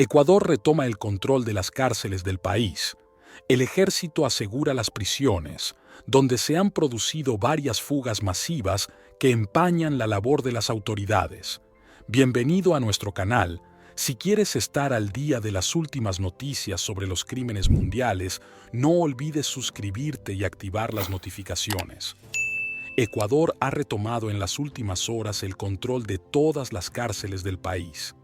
Ecuador retoma el control de las cárceles del país. El ejército asegura las prisiones, donde se han producido varias fugas masivas que empañan la labor de las autoridades. Bienvenido a nuestro canal. Si quieres estar al día de las últimas noticias sobre los crímenes mundiales, no olvides suscribirte y activar las notificaciones. Ecuador ha retomado en las últimas horas el control de todas las cárceles del país.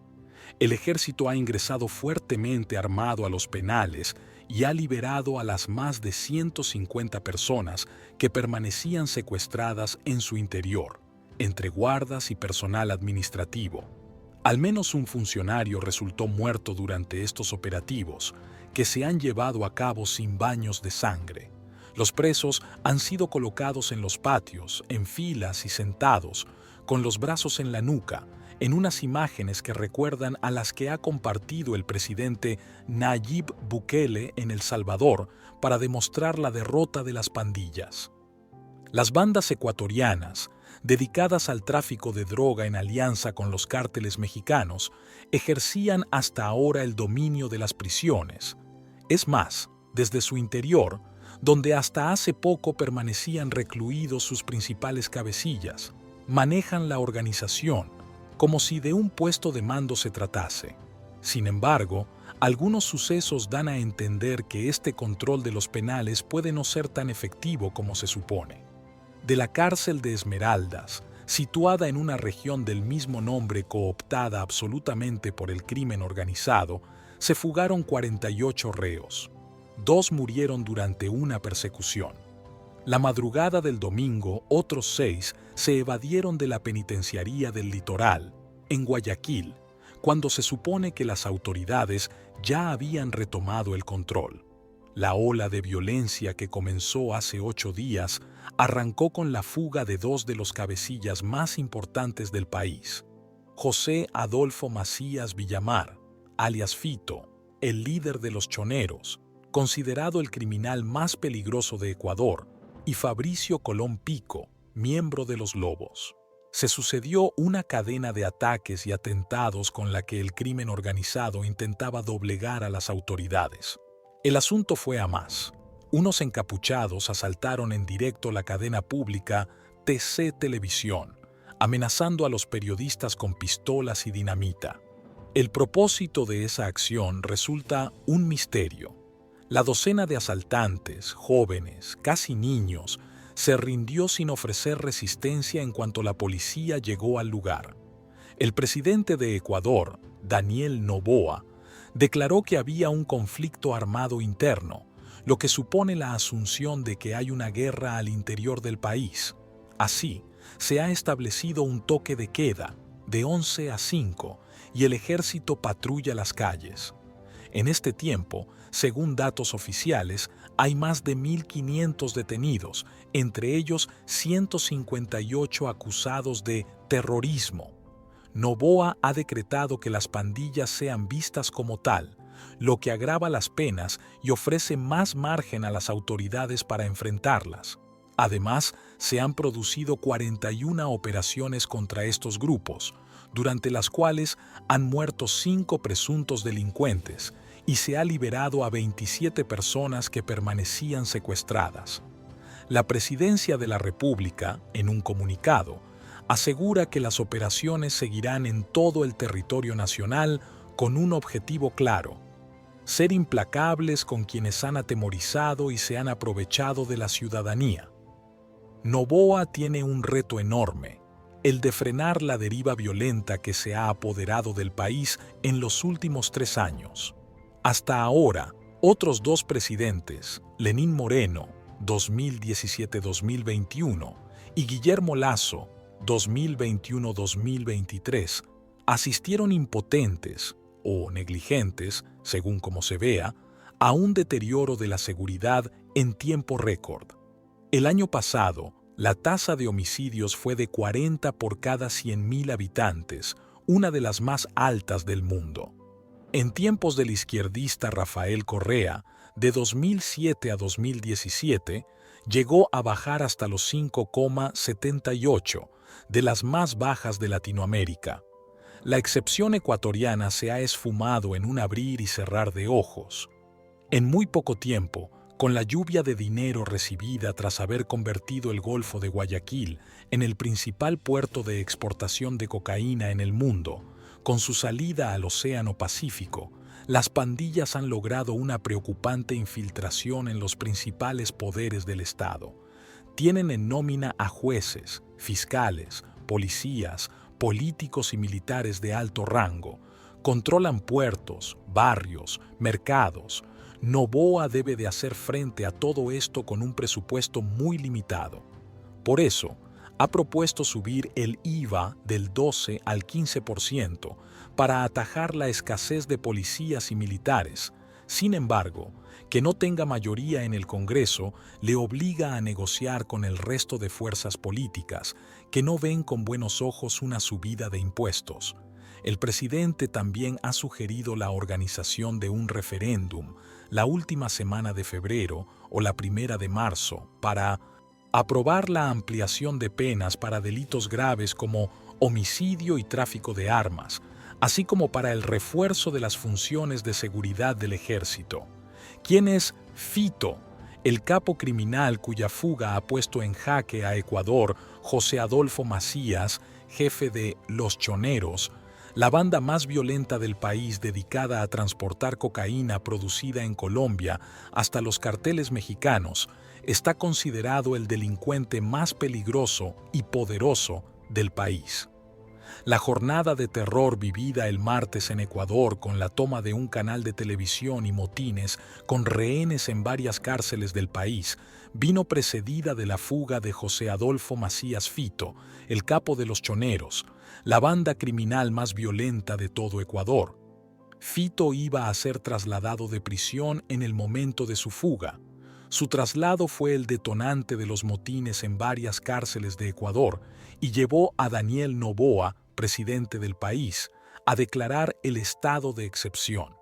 El ejército ha ingresado fuertemente armado a los penales y ha liberado a las más de 150 personas que permanecían secuestradas en su interior, entre guardas y personal administrativo. Al menos un funcionario resultó muerto durante estos operativos, que se han llevado a cabo sin baños de sangre. Los presos han sido colocados en los patios, en filas y sentados, con los brazos en la nuca, en unas imágenes que recuerdan a las que ha compartido el presidente Nayib Bukele en El Salvador para demostrar la derrota de las pandillas. Las bandas ecuatorianas, dedicadas al tráfico de droga en alianza con los cárteles mexicanos, ejercían hasta ahora el dominio de las prisiones. Es más, desde su interior, donde hasta hace poco permanecían recluidos sus principales cabecillas, manejan la organización, como si de un puesto de mando se tratase. Sin embargo, algunos sucesos dan a entender que este control de los penales puede no ser tan efectivo como se supone. De la cárcel de Esmeraldas, situada en una región del mismo nombre cooptada absolutamente por el crimen organizado, se fugaron 48 reos. 2 murieron durante una persecución. La madrugada del domingo, otros 6 se evadieron de la penitenciaría del Litoral, en Guayaquil, cuando se supone que las autoridades ya habían retomado el control. La ola de violencia que comenzó hace 8 días arrancó con la fuga de 2 de los cabecillas más importantes del país. José Adolfo Macías Villamar, alias Fito, el líder de los choneros, considerado el criminal más peligroso de Ecuador, y Fabricio Colón Pico, miembro de los Lobos. Se sucedió una cadena de ataques y atentados con la que el crimen organizado intentaba doblegar a las autoridades. El asunto fue a más. Unos encapuchados asaltaron en directo la cadena pública TC Televisión, amenazando a los periodistas con pistolas y dinamita. El propósito de esa acción resulta un misterio. La docena de asaltantes, jóvenes, casi niños, se rindió sin ofrecer resistencia en cuanto la policía llegó al lugar. El presidente de Ecuador, Daniel Noboa, declaró que había un conflicto armado interno, lo que supone la asunción de que hay una guerra al interior del país. Así, se ha establecido un toque de queda de 11 a 5 y el ejército patrulla las calles. En este tiempo, según datos oficiales, hay más de 1.500 detenidos, entre ellos 158 acusados de terrorismo. Noboa ha decretado que las pandillas sean vistas como tal, lo que agrava las penas y ofrece más margen a las autoridades para enfrentarlas. Además, se han producido 41 operaciones contra estos grupos, durante las cuales han muerto 5 presuntos delincuentes y se ha liberado a 27 personas que permanecían secuestradas. La Presidencia de la República, en un comunicado, asegura que las operaciones seguirán en todo el territorio nacional con un objetivo claro: ser implacables con quienes han atemorizado y se han aprovechado de la ciudadanía. Noboa tiene un reto enorme: el de frenar la deriva violenta que se ha apoderado del país en los últimos 3 años. Hasta ahora, otros 2 presidentes, Lenín Moreno, 2017-2021, y Guillermo Lasso, 2021-2023, asistieron impotentes o negligentes, según como se vea, a un deterioro de la seguridad en tiempo récord. El año pasado, la tasa de homicidios fue de 40 por cada 100.000 habitantes, una de las más altas del mundo. En tiempos del izquierdista Rafael Correa, de 2007 a 2017, llegó a bajar hasta los 5,78, de las más bajas de Latinoamérica. La excepción ecuatoriana se ha esfumado en un abrir y cerrar de ojos. En muy poco tiempo, con la lluvia de dinero recibida tras haber convertido el Golfo de Guayaquil en el principal puerto de exportación de cocaína en el mundo, con su salida al Océano Pacífico, las pandillas han logrado una preocupante infiltración en los principales poderes del Estado. Tienen en nómina a jueces, fiscales, policías, políticos y militares de alto rango. Controlan puertos, barrios, mercados. Noboa debe de hacer frente a todo esto con un presupuesto muy limitado. Por eso, ha propuesto subir el IVA del 12 al 15% para atajar la escasez de policías y militares. Sin embargo, que no tenga mayoría en el Congreso le obliga a negociar con el resto de fuerzas políticas que no ven con buenos ojos una subida de impuestos. El presidente también ha sugerido la organización de un referéndum la última semana de febrero o la primera de marzo para aprobar la ampliación de penas para delitos graves como homicidio y tráfico de armas, así como para el refuerzo de las funciones de seguridad del ejército. ¿Quién es Fito, el capo criminal cuya fuga ha puesto en jaque a Ecuador José Adolfo Macías, jefe de Los Choneros, la banda más violenta del país dedicada a transportar cocaína producida en Colombia hasta los carteles mexicanos? Está considerado el delincuente más peligroso y poderoso del país. La jornada de terror vivida el martes en Ecuador con la toma de un canal de televisión y motines con rehenes en varias cárceles del país vino precedida de la fuga de José Adolfo Macías Fito, el capo de los Choneros, la banda criminal más violenta de todo Ecuador. Fito iba a ser trasladado de prisión en el momento de su fuga. Su traslado fue el detonante de los motines en varias cárceles de Ecuador y llevó a Daniel Noboa, presidente del país, a declarar el estado de excepción.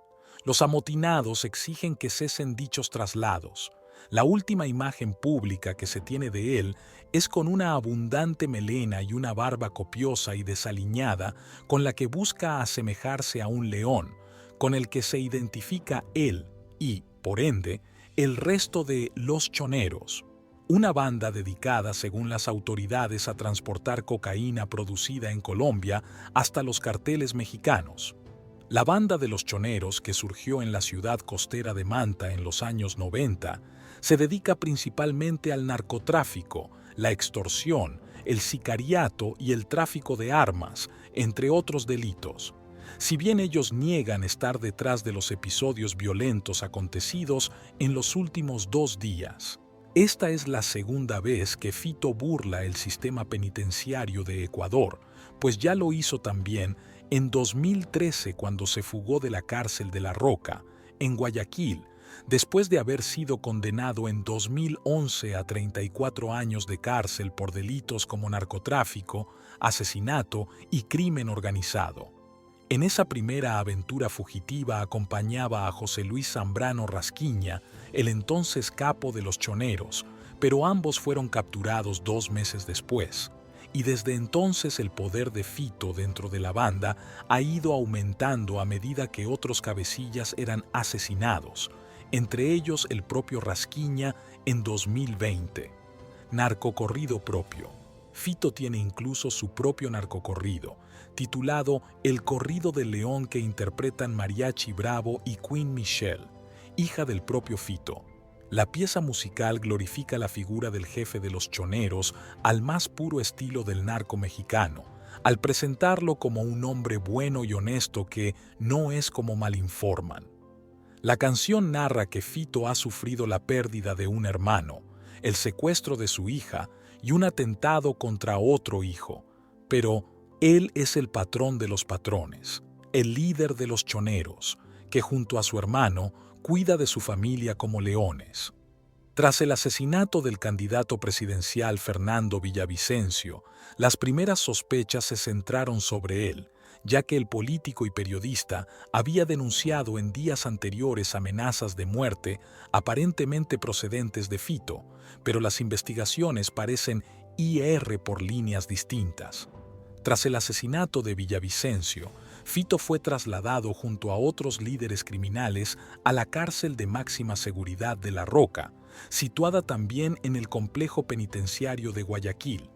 Los amotinados exigen que cesen dichos traslados. La última imagen pública que se tiene de él es con una abundante melena y una barba copiosa y desaliñada con la que busca asemejarse a un león, con el que se identifica él y, por ende, el resto de Los Choneros, una banda dedicada, según las autoridades, a transportar cocaína producida en Colombia hasta los carteles mexicanos. La banda de Los Choneros, que surgió en la ciudad costera de Manta en los años 90, se dedica principalmente al narcotráfico, la extorsión, el sicariato y el tráfico de armas, entre otros delitos. Si bien ellos niegan estar detrás de los episodios violentos acontecidos en los últimos 2 días. Esta es la segunda vez que Fito burla el sistema penitenciario de Ecuador, pues ya lo hizo también en 2013 cuando se fugó de la cárcel de La Roca, en Guayaquil, después de haber sido condenado en 2011 a 34 años de cárcel por delitos como narcotráfico, asesinato y crimen organizado. En esa primera aventura fugitiva acompañaba a José Luis Zambrano Rasquiña, el entonces capo de Los Choneros, pero ambos fueron capturados 2 meses después. Y desde entonces el poder de Fito dentro de la banda ha ido aumentando a medida que otros cabecillas eran asesinados, entre ellos el propio Rasquiña en 2020. Narcocorrido propio. Fito tiene incluso su propio narcocorrido, titulado El Corrido del León, que interpretan Mariachi Bravo y Queen Michelle, hija del propio Fito. La pieza musical glorifica la figura del jefe de Los Choneros al más puro estilo del narco mexicano, al presentarlo como un hombre bueno y honesto que no es como malinforman. La canción narra que Fito ha sufrido la pérdida de un hermano, el secuestro de su hija y un atentado contra otro hijo, pero él es el patrón de los patrones, el líder de los choneros, que junto a su hermano cuida de su familia como leones. Tras el asesinato del candidato presidencial Fernando Villavicencio, las primeras sospechas se centraron sobre él, ya que el político y periodista había denunciado en días anteriores amenazas de muerte aparentemente procedentes de Fito, pero las investigaciones parecen ir por líneas distintas. Tras el asesinato de Villavicencio, Fito fue trasladado junto a otros líderes criminales a la cárcel de máxima seguridad de La Roca, situada también en el complejo penitenciario de Guayaquil,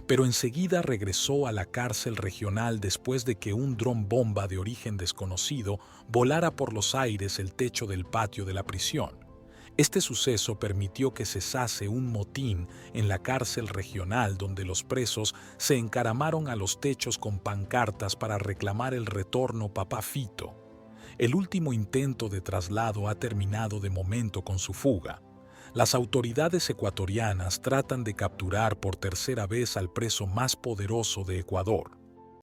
pero enseguida regresó a la cárcel regional después de que un dron bomba de origen desconocido volara por los aires el techo del patio de la prisión. Este suceso permitió que cesase un motín en la cárcel regional donde los presos se encaramaron a los techos con pancartas para reclamar el retorno Papá Fito. El último intento de traslado ha terminado de momento con su fuga. Las autoridades ecuatorianas tratan de capturar por tercera vez al preso más poderoso de Ecuador.